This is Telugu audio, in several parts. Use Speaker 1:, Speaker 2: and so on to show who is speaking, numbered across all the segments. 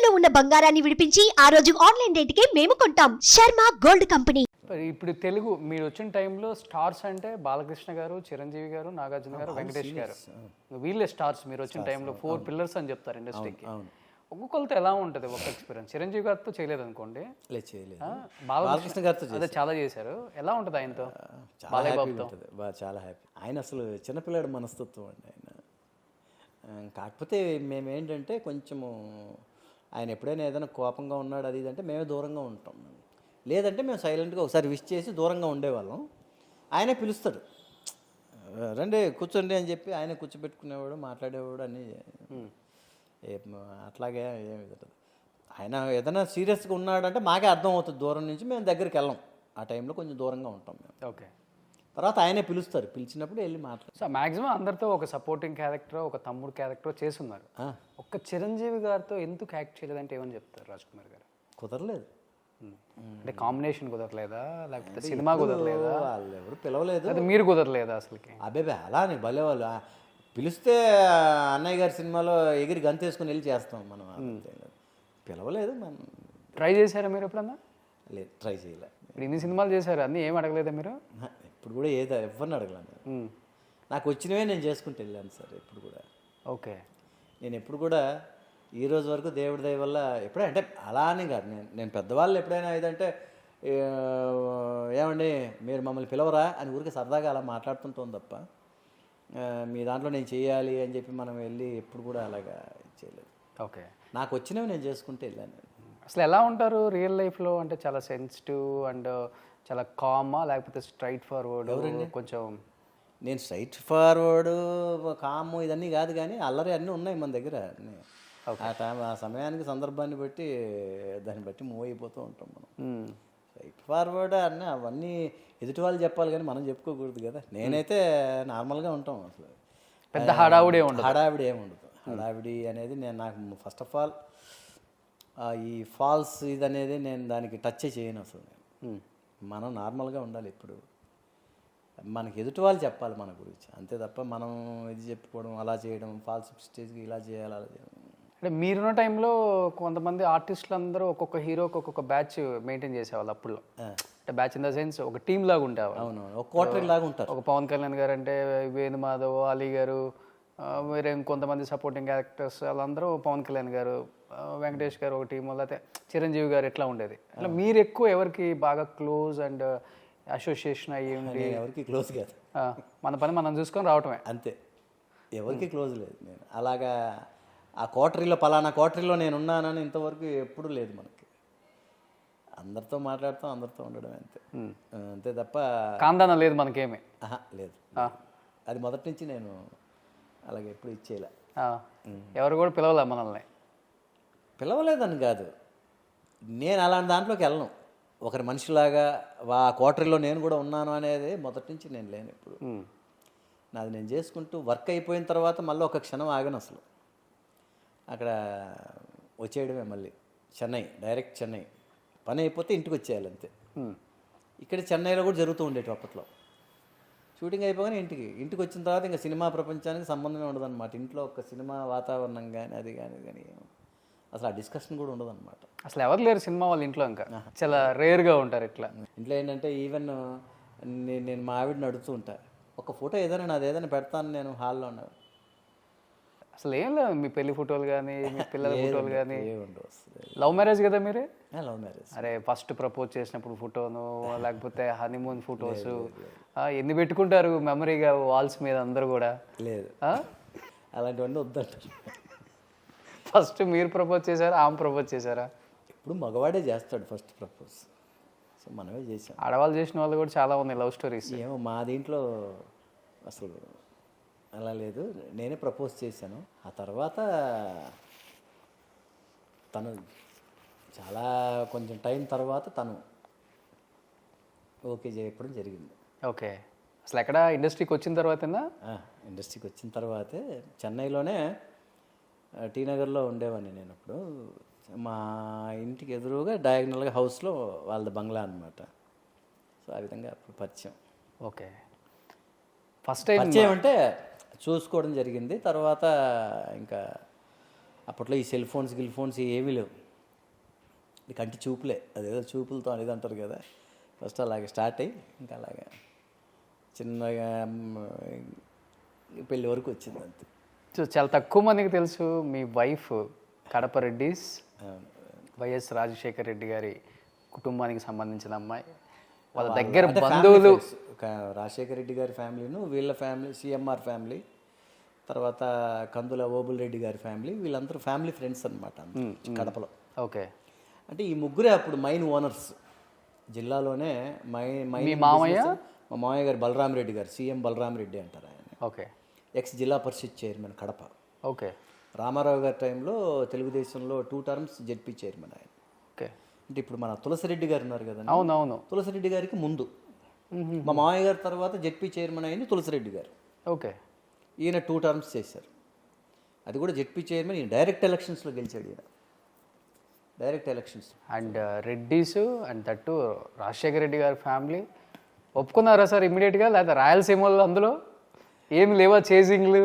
Speaker 1: ఇంట్లో ఉన్న బంగారాన్ని విడిపించి ఆ రోజు ఆన్లైన్ రేటుకే మేము కొంటాం. Sharma gold company.
Speaker 2: ఇప్పుడు తెలుగు మీరు వచ్చిన టైంలో స్టార్స్ అంటే బాలకృష్ణ గారు, చిరంజీవి గారు, నాగార్జున గారు, వెంకటేష్ గారు, వీళ్ళే స్టార్స్. మీరు వచ్చిన టైంలో 4 పిల్లర్స్ అని చెప్తారు ఇండస్ట్రీకి. ఒక్కొక్కరితో ఎలా ఉంటుంది ఒక ఎక్స్పీరియన్స్? చిరంజీవి గారితో చేయలేదు అనుకోండి, బాలకృష్ణ గారితో అదే చాలా చేశారు. ఎలా ఉంటుంది ఆయనతో?
Speaker 3: చాలా హ్యాపీ ఉంటుంది, చాలా హ్యాపీ. ఆయన అసలు చిన్నపిల్లాడు మనస్తత్వం అండి ఆయన. కాకపోతే మేమేంటంటే కొంచెము ఆయన ఎప్పుడైనా ఏదైనా కోపంగా ఉన్నాడు అది ఇది అంటే మేమే దూరంగా ఉంటాం. లేదంటే మేము సైలెంట్గా ఒకసారి విష్ చేసి దూరంగా ఉండేవాళ్ళం. ఆయనే పిలుస్తాడు, రండి కూర్చోండి అని చెప్పి ఆయన కూర్చోబెట్టుకునేవాడు, మాట్లాడేవాడు అని. అట్లాగే ఏమి ఆయన ఏదైనా సీరియస్గా ఉన్నాడంటే మాకే అర్థం అవుతుంది దూరం నుంచి. మేము దగ్గరికి వెళ్ళాం, ఆ టైంలో కొంచెం దూరంగా ఉంటాం మేము.
Speaker 2: ఓకే.
Speaker 3: తర్వాత ఆయనే పిలుస్తారు, పిలిచినప్పుడు వెళ్ళి మాట్లాడు.
Speaker 2: సో మ్యాక్సిమం అందరితో ఒక సపోర్టింగ్ క్యారెక్టర్, ఒక తమ్ముడు క్యారెక్టర్ చేస్తున్నారు. ఒక్క చిరంజీవి గారితో ఎందుకు యాక్ట్ చేయలేదంటే ఏమని చెప్తారు రాజ్ కుమార్ గారు?
Speaker 3: కుదరలేదు
Speaker 2: అంటే కాంబినేషన్ కుదరలేదా, లేకపోతే సినిమా కుదరలేదా,
Speaker 3: వాళ్ళు ఎవరు పిలవలేదు,
Speaker 2: అది మీరు కుదరలేదా అసలుకి?
Speaker 3: అబ్బాయి అలా అని భలే వాళ్ళు పిలిస్తే అన్నయ్య గారి సినిమాలో ఎగిరి గంతేసుకుని వెళ్ళి చేస్తాం మనం. పిలవలేదు మనం.
Speaker 2: ట్రై చేశారా మీరు ఎప్పుడన్నా?
Speaker 3: లేదు, ట్రై చేయలే.
Speaker 2: ఇప్పుడు ఇన్ని సినిమాలు చేశారు, అన్నీ ఏం అడగలేదా మీరు?
Speaker 3: ఇప్పుడు కూడా ఏదో ఎవరిని అడగలేను. నాకు వచ్చినవే నేను చేసుకుంటూ వెళ్ళాను సార్ ఎప్పుడు కూడా.
Speaker 2: ఓకే.
Speaker 3: నేను ఎప్పుడు కూడా ఈ రోజు వరకు దేవుడి దయ వల్ల ఎప్పుడైనా అంటే అలా అని కాదు, నేను పెద్దవాళ్ళు ఎప్పుడైనా ఏదంటే ఏమండి మీరు మమ్మల్ని పిలవరా అని ఊరికి సరదాగా అలా మాట్లాడుతుంటాం తప్ప మీ దాంట్లో నేను చేయాలి అని చెప్పి మనం వెళ్ళి ఎప్పుడు కూడా అలాగా చేయలేదు.
Speaker 2: ఓకే.
Speaker 3: నాకు వచ్చినవి నేను చేసుకుంటూ వెళ్ళాను.
Speaker 2: అసలు ఎలా ఉంటారు రియల్ లైఫ్లో? అంటే చాలా సెన్సిటివ్ అండ్ చాలా కామా, లేకపోతే స్ట్రైట్ ఫార్వర్డ్? కొంచెం
Speaker 3: నేను స్ట్రైట్ ఫార్వర్డ్ కాము ఇదన్నీ కాదు, కానీ అల్లరి అన్నీ ఉన్నాయి మన దగ్గర అన్నీ. ఆ సమయానికి సందర్భాన్ని బట్టి దాన్ని బట్టి మూవ్ అయిపోతూ ఉంటాం మనం. స్ట్రైట్ ఫార్వర్డ్ అన్నీ అవన్నీ ఎదుటి వాళ్ళు చెప్పాలి కానీ మనం చెప్పుకోకూడదు కదా. నేనైతే నార్మల్గా ఉంటాం, అసలు
Speaker 2: పెద్ద హడావుడి ఉండదు.
Speaker 3: హడావిడి అనేది నాకు ఫస్ట్ ఆఫ్ ఆల్ ఈ ఫాల్స్ ఇది అనేది నేను దానికి టచ్ చేయను అసలు. మనం నార్మల్గా ఉండాలి ఎప్పుడు. మనకి ఎదుటి వాళ్ళు చెప్పాలి మన గురించి, అంతే తప్ప మనం ఇది చెప్పుకోవడం అలా చేయడం, ఫాల్స్ స్టేజ్కి ఇలా చేయాలి అలా చేయడం.
Speaker 2: అంటే మీరున్న టైంలో కొంతమంది ఆర్టిస్టులు అందరూ ఒక్కొక్క హీరోకి ఒక్కొక్క బ్యాచ్ మెయింటైన్ చేసేవాళ్ళు అప్పుడులో. అంటే బ్యాచ్ ఇన్ ద సెన్స్ ఒక టీమ్ లాగా ఉండేవాళ్ళు.
Speaker 3: అవును, ఒక క్వార్టర్ లాగా ఉంటారు.
Speaker 2: ఒక పవన్ కళ్యాణ్ గారు అంటే వేణుమాధవ్, అలీ గారు, వేరే ఇంకొంతమంది సపోర్టింగ్ క్యారెక్టర్స్ వాళ్ళందరూ పవన్ కళ్యాణ్ గారు, వెంకటేష్ గారు ఒక టీం, లేకపోతే చిరంజీవి గారు ఇట్లా ఉండేది. అట్లా మీరు ఎక్కువ ఎవరికి బాగా క్లోజ్ అండ్ అసోసియేషన్ అయ్యింది?
Speaker 3: ఎవరికి క్లోజ్ కాదు,
Speaker 2: మన పని మనం చూసుకొని రావటమే
Speaker 3: అంతే. ఎవరికి క్లోజ్ లేదు. నేను అలాగా ఆ క్వార్టరీలో పలానా క్వార్టరీలో నేను ఉన్నానని ఇంతవరకు ఎప్పుడూ లేదు మనకి. అందరితో మాట్లాడతాం, అందరితో ఉండడం అంతే, అంతే తప్ప
Speaker 2: కాందాన లేదు మనకేమీ.
Speaker 3: లేదు, అది మొదటి నుంచి నేను అలాగే ఎప్పుడు ఇచ్చేయలే.
Speaker 2: ఎవరు కూడా పిలవలే మనల్ని?
Speaker 3: పిలవలేదని కాదు, నేను అలాంటి దాంట్లోకి వెళ్ళను. ఒకరి మనిషిలాగా ఆ క్వార్టరీలో నేను కూడా ఉన్నాను అనేది మొదటి నుంచి నేను లేను ఎప్పుడు. నాది నేను చేసుకుంటూ వర్క్ అయిపోయిన తర్వాత మళ్ళీ ఒక క్షణం ఆగను అసలు. అక్కడ వచ్చేయడమే మళ్ళీ చెన్నై, డైరెక్ట్ చెన్నై. పని అయిపోతే ఇంటికి వచ్చేయాలి అంతే. ఇక్కడ చెన్నైలో కూడా జరుగుతూ ఉండేవి అప్పట్లో. షూటింగ్ అయిపోగానే ఇంటికి వచ్చిన తర్వాత ఇంకా సినిమా ప్రపంచానికి సంబంధమే ఉండదు అనమాట. ఇంట్లో ఒక సినిమా వాతావరణం కానీ అది కానీ అసలు ఆ డిస్కషన్ కూడా ఉండదు అనమాట.
Speaker 2: అసలు ఎవరు లేరు సినిమా వాళ్ళు ఇంట్లో, ఇంకా చాలా రేర్గా ఉంటారు ఇట్లా.
Speaker 3: ఇంట్లో ఏంటంటే ఈవెన్ నేను మా ఆవిడని అడుగుతూ ఉంటా, ఒక ఫోటో ఏదైనా నాది ఏదైనా పెడతాను నేను హాల్లో ఉన్నాను.
Speaker 2: అసలు ఏం లేదు, మీ పెళ్లి ఫోటోలు కానీ మీ పిల్లల ఫోటోలు కానీ.
Speaker 3: లవ్
Speaker 2: మ్యారేజ్ కదా మీరే?
Speaker 3: Love marriage.
Speaker 2: అరే ఫస్ట్ ప్రపోజ్ చేసినప్పుడు ఫోటోను, లేకపోతే హనీమూన్ ఫొటోస్ ఎన్ని పెట్టుకుంటారు మెమరీగా వాల్స్ మీద అందరు కూడా?
Speaker 3: లేదు, అలాంటివన్నీ వద్దంటారు.
Speaker 2: ఫస్ట్ మీరు ప్రపోజ్ చేశారా, ఆమె ప్రపోజ్ చేశారా?
Speaker 3: ఇప్పుడు మగవాడే చేస్తాడు ఫస్ట్ ప్రపోజ్, సో మనమే చేసాం.
Speaker 2: ఆడవాళ్ళు చేసిన వాళ్ళు కూడా చాలా ఉన్నాయి లవ్ స్టోరీస్.
Speaker 3: ఏమో మా దీంట్లో అసలు అలా లేదు, నేనే ప్రపోజ్ చేశాను. ఆ తర్వాత తను చాలా కొంచెం టైం తర్వాత తను ఓకే చెప్పడం జరిగింది.
Speaker 2: ఓకే. అసలు ఎక్కడ ఇండస్ట్రీకి వచ్చిన తర్వాతేనా?
Speaker 3: ఇండస్ట్రీకి వచ్చిన తర్వాతే. చెన్నైలోనే టీ నగర్లో ఉండేవాడిని నేను అప్పుడు. మా ఇంటికి ఎదురుగా డయాగ్నల్గా హౌస్లో వాళ్ళది బంగ్లా అనమాట. సో ఆ విధంగా అప్పుడు పరిచయం.
Speaker 2: ఓకే. ఫస్ట్ టైం
Speaker 3: పరిచయం అంటే చూసుకోవడం జరిగింది. తర్వాత ఇంకా అప్పట్లో ఈ సెల్ ఫోన్స్ ఏమీ లేవు. ఇది కంటి చూపులే, అదేదో చూపులతో అనేది అంటారు కదా, ఫస్ట్ అలాగే స్టార్ట్ అయ్యి ఇంకా అలాగే చిన్నగా పెళ్ళి వరకు వచ్చింది అంతే.
Speaker 2: సో చాలా తక్కువ మందికి తెలుసు మీ వైఫ్ కడప రెడ్డిస్ వైఎస్ రాజశేఖర రెడ్డి గారి కుటుంబానికి సంబంధించిన అమ్మాయి. వాళ్ళ దగ్గర
Speaker 3: అంటే
Speaker 2: బంధువులు
Speaker 3: family friends. ఒక రాజశేఖర రెడ్డి గారి ఫ్యామిలీను వీళ్ళ ఫ్యామిలీ, సిఎంఆర్ ఫ్యామిలీ, తర్వాత కందుల ఓబుల్ రెడ్డి గారి ఫ్యామిలీ, వీళ్ళందరూ ఫ్యామిలీ ఫ్రెండ్స్ అనమాట కడపలో.
Speaker 2: ఓకే.
Speaker 3: అంటే ఈ ముగ్గురే అప్పుడు మైన్ ఓనర్స్ జిల్లాలోనే.
Speaker 2: మీ మామయ్య?
Speaker 3: మా మామయ్య గారు బలరామరెడ్డి గారు, సీఎం బలరామరెడ్డి అంటారు ఆయన.
Speaker 2: ఓకే.
Speaker 3: ఎక్స్ జిల్లా పరిషత్ చైర్మన్ కడప.
Speaker 2: ఓకే.
Speaker 3: రామారావు గారి టైంలో తెలుగుదేశంలో 2 టర్మ్స్ జెడ్పీ చైర్మన్ ఆయన.
Speaker 2: ఓకే.
Speaker 3: అంటే ఇప్పుడు మన తులసిరెడ్డి గారు ఉన్నారు కదండి,
Speaker 2: అవునవును.
Speaker 3: తులసిరెడ్డి గారికి ముందు మా మామయ్య గారి తర్వాత జెడ్పీ చైర్మన్ అయింది తులసిరెడ్డి గారు.
Speaker 2: ఓకే.
Speaker 3: ఈయన 2 టర్మ్స్ చేశారు. అది కూడా జెడ్పీ చైర్మన్. ఈయన డైరెక్ట్ ఎలక్షన్స్లో గెలిచాడు. ఈయన direct elections.
Speaker 2: And Reddys and that Rajasekhara Reddy గారి ఫ్యామిలీ ఒప్పుకున్నారా సార్ ఇమ్మీడియట్గా, లేదా రాయలసీమలో అందులో ఏమి లేవా చేజింగ్లు?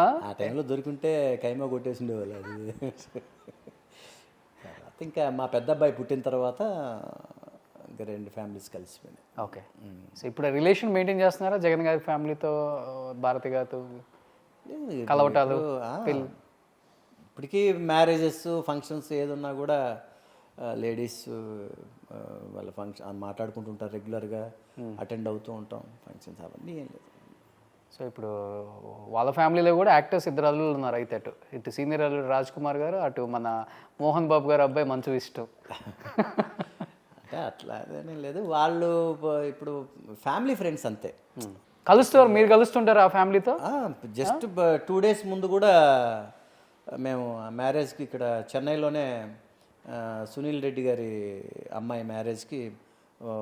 Speaker 3: ఆ టైంలో దొరికింటే కైమా కొట్టేసిండేవాళ్ళు. అది తర్వాత ఇంకా మా పెద్ద అబ్బాయి పుట్టిన తర్వాత ఇంకా 2 ఫ్యామిలీస్ కలిసిపోయినాయి.
Speaker 2: ఓకే. సో ఇప్పుడు రిలేషన్ మెయింటైన్ చేస్తున్నారా జగన్ గారి ఫ్యామిలీతో, భారతి గారితో కలవటాలు?
Speaker 3: ఇప్పటికీ మ్యారేజెస్ ఫంక్షన్స్ ఏదున్నా కూడా లేడీస్ వాళ్ళ ఫంక్షన్ మాట్లాడుకుంటుంటారు, రెగ్యులర్గా అటెండ్ అవుతూ ఉంటాం ఫంక్షన్స్, అవన్నీ ఏం లేదు.
Speaker 2: సో ఇప్పుడు వాళ్ళ ఫ్యామిలీలో కూడా యాక్టర్స్ 2 అల్లుళ్ళు ఉన్నారు. అయితే ఇటు సీనియర్ అల్లుడు రాజ్ కుమార్ గారు, అటు మన మోహన్ బాబు గారు అబ్బాయి మంచు విష్ణు.
Speaker 3: అంటే అట్లా అదేం లేదు, వాళ్ళు ఇప్పుడు ఫ్యామిలీ ఫ్రెండ్స్ అంతే.
Speaker 2: కలుస్తారు, మీరు కలుస్తుంటారు ఆ ఫ్యామిలీతో?
Speaker 3: జస్ట్ 2 days ముందు కూడా మేము మ్యారేజ్కి ఇక్కడ చెన్నైలోనే సునీల్ రెడ్డి గారి అమ్మాయి మ్యారేజ్కి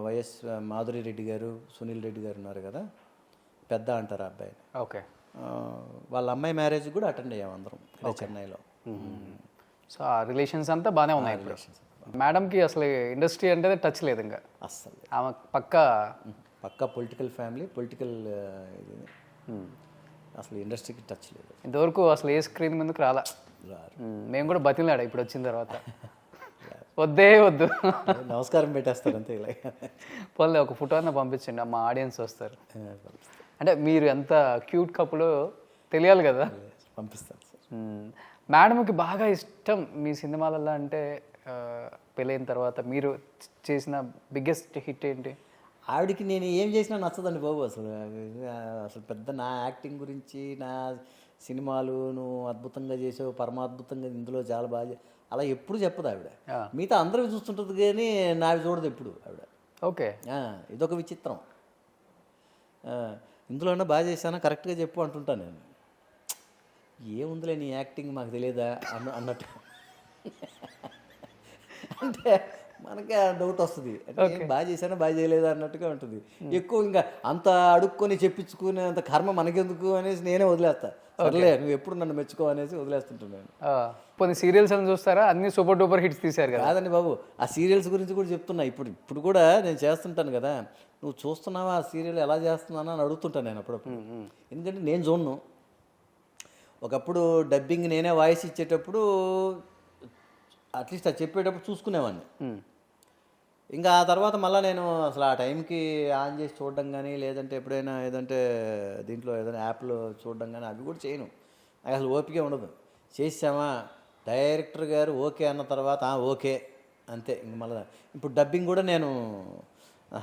Speaker 3: వైఎస్ మాధురి రెడ్డి గారు, సునీల్ రెడ్డి గారు ఉన్నారు కదా, పెద్ద అంటారు ఆ అబ్బాయి.
Speaker 2: ఓకే.
Speaker 3: వాళ్ళ అమ్మాయి మ్యారేజ్ కూడా అటెండ్ అయ్యాం అందరం ఇక్కడ చెన్నైలో.
Speaker 2: సో ఆ రిలేషన్స్ అంతా బాగానే ఉన్నాయి ఇప్పుడు. మేడంకి అసలు ఇండస్ట్రీ అంటే టచ్ లేదు ఇంకా
Speaker 3: అస్సలు.
Speaker 2: ఆమె పక్కా
Speaker 3: పొలిటికల్ ఫ్యామిలీ, పొలిటికల్ ఇది, అసలు ఇండస్ట్రీకి టచ్ లేదు
Speaker 2: ఇంతవరకు. అసలు ఏ స్క్రీన్ ముందుకు రాలా. మేము కూడా బతిలాడా ఇప్పుడు వచ్చిన తర్వాత, వద్దు
Speaker 3: నమస్కారం పెట్టేస్తారు అంతే. ఇలా
Speaker 2: పోలే ఒక ఫోటో అన్న పంపించండి, మా ఆడియన్స్ వస్తారు. అంటే మీరు ఎంత క్యూట్ కప్పులో తెలియాలి కదా.
Speaker 3: పంపిస్తాను సార్.
Speaker 2: మేడంకి బాగా ఇష్టం మీ సినిమాలలో అంటే పెళ్ళైన తర్వాత మీరు చేసిన బిగ్గెస్ట్ హిట్ ఏంటి?
Speaker 3: ఆవిడకి నేను ఏం చేసినా నచ్చదండి బాబు. అసలు పెద్ద నా యాక్టింగ్ గురించి, నా సినిమాలు నువ్వు అద్భుతంగా చేసావు, పరమాద్భుతంగా, ఇందులో చాలా బాగా, అలా ఎప్పుడు చెప్పదు ఆవిడ. మిగతా అందరివి చూస్తుంటుంది కానీ నావి చూడదు ఎప్పుడు ఆవిడ.
Speaker 2: ఓకే.
Speaker 3: ఇదొక విచిత్రం. ఇందులోనే బాగా చేశానా, కరెక్ట్గా చెప్పు అంటుంటాను నేను. ఏముందిలే నీ యాక్టింగ్ మాకు తెలియదా అన్నట్టు. అంటే మనకి డౌట్ వస్తుంది, బాగా చేశానా బాగా చేయలేదా అన్నట్టుగా ఉంటుంది. ఎక్కువ ఇంకా అంత అడుక్కొని చెప్పించుకునే అంత కర్మ మనకెందుకు అనేసి నేనే వదిలేస్తా. సర్లే నువ్వు ఎప్పుడు నన్ను మెచ్చుకో అనేసి వదిలేస్తుంటున్నాను.
Speaker 2: కొన్ని సీరియల్స్ అని చూస్తారా, అన్ని సూపర్ డూపర్ హిట్స్ తీశారు కదా.
Speaker 3: కాదండి బాబు, ఆ సీరియల్స్ గురించి కూడా చెప్తున్నా. ఇప్పుడు కూడా నేను చేస్తుంటాను కదా, నువ్వు చూస్తున్నావా ఆ సీరియల్ ఎలా చేస్తున్నానా అని అడుగుతుంటాను నేను అప్పుడప్పుడు. ఎందుకంటే నేను చూడను. ఒకప్పుడు డబ్బింగ్ నేనే వాయిస్ ఇచ్చేటప్పుడు అట్లీస్ట్ అది చెప్పేటప్పుడు చూసుకునేవాడిని. ఇంకా ఆ తర్వాత మళ్ళీ నేను అసలు ఆ టైంకి ఆన్ చేసి చూడడం కానీ, లేదంటే ఎప్పుడైనా ఏదంటే దీంట్లో ఏదైనా యాప్లో చూడడం కానీ అవి కూడా చేయను. నాకు అసలు ఓపికే ఉండదు. చేసామా డైరెక్టర్ గారు ఓకే అన్న తర్వాత ఓకే అంతే. ఇంక మళ్ళీ ఇప్పుడు డబ్బింగ్ కూడా నేను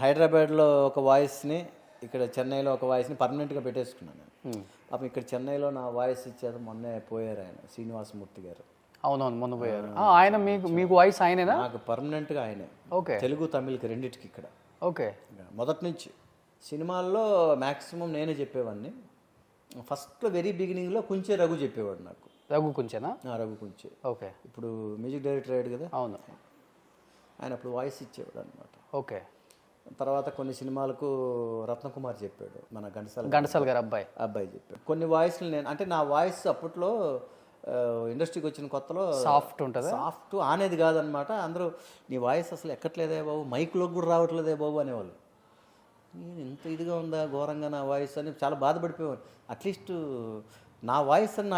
Speaker 3: హైదరాబాద్లో ఒక వాయిస్ని, ఇక్కడ చెన్నైలో ఒక వాయిస్ని పర్మనెంట్గా పెట్టేసుకున్నాను. అప్పుడు ఇక్కడ చెన్నైలో నా వాయిస్ ఇచ్చేది మొన్నే పోయారు ఆయన, శ్రీనివాసమూర్తి గారు.
Speaker 2: అవునవును, మొన్న పోయారు ఆయన. మీకు వాయిస్ ఆయనేనా?
Speaker 3: నాకు పర్మనెంట్గా ఆయనే.
Speaker 2: ఓకే.
Speaker 3: తెలుగు తమిళ్కి రెండింటికి ఇక్కడ.
Speaker 2: ఓకే.
Speaker 3: మొదటి నుంచి సినిమాల్లో మ్యాక్సిమం నేనే చెప్పేవాడిని. ఫస్ట్లో వెరీ బిగినింగ్లో కుంచే రఘు చెప్పేవాడు నాకు.
Speaker 2: రఘు కుంచేనా?
Speaker 3: రఘు కుంచే.
Speaker 2: ఓకే.
Speaker 3: ఇప్పుడు మ్యూజిక్ డైరెక్టర్ అయ్యాడు కదా.
Speaker 2: అవును.
Speaker 3: ఆయన అప్పుడు వాయిస్ ఇచ్చేవాడు అనమాట.
Speaker 2: ఓకే.
Speaker 3: తర్వాత కొన్ని సినిమాలకు రత్నకుమార్ చెప్పాడు, మన
Speaker 2: ఘంటసాల గారు
Speaker 3: అబ్బాయి చెప్పాడు. కొన్ని వాయిస్లు నేను, అంటే నా వాయిస్ అప్పట్లో ఇండస్ట్రీకి వచ్చిన కొత్తలో
Speaker 2: సాఫ్ట్ ఉంటుంది.
Speaker 3: సాఫ్ట్ అనేది కాదనమాట. అందరూ నీ వాయిస్ అసలు ఎక్కట్లేదే బాబు, మైక్లోకి కూడా రావట్లేదే బాబు అనేవాళ్ళు. నేను ఇంత ఇదిగా ఉందా ఘోరంగా నా వాయిస్ అని చాలా బాధపడిపోయాను. అట్లీస్ట్ నా వాయిస్ అని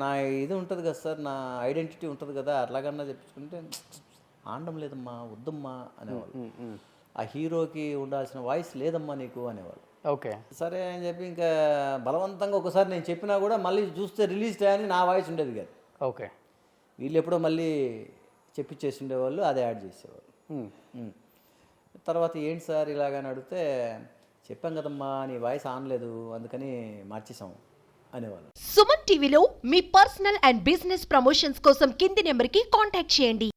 Speaker 3: నా ఇది ఉంటుంది కదా సార్, నా ఐడెంటిటీ ఉంటుంది కదా, అట్లాగన్నా చెప్పుకుంటే ఆడడం లేదమ్మా, వద్దమ్మా అనేవాళ్ళు. ఆ హీరోకి ఉండాల్సిన వాయిస్ లేదమ్మా నీకు అనేవాళ్ళు.
Speaker 2: ఓకే.
Speaker 3: సరే అని చెప్పి ఇంకా బలవంతంగా ఒకసారి నేను చెప్పినా కూడా మళ్ళీ చూస్తే రిలీజ్ టైం నా వాయిస్ ఉండేది కాదు.
Speaker 2: ఓకే.
Speaker 3: వీళ్ళు ఎప్పుడో మళ్ళీ చెప్పిచ్చేసి ఉండేవాళ్ళు, అదే యాడ్ చేసేవాళ్ళు. తర్వాత ఏంటి సార్ ఇలాగని అడిగితే చెప్పాం కదమ్మా నీ వాయిస్ ఆనలేదు అందుకని మార్చేసాం అనేవాళ్ళు.
Speaker 1: సుమన్ టీవీలో మీ పర్సనల్ అండ్ బిజినెస్ ప్రమోషన్స్ కోసం కింది నెంబర్కి కాంటాక్ట్ చేయండి.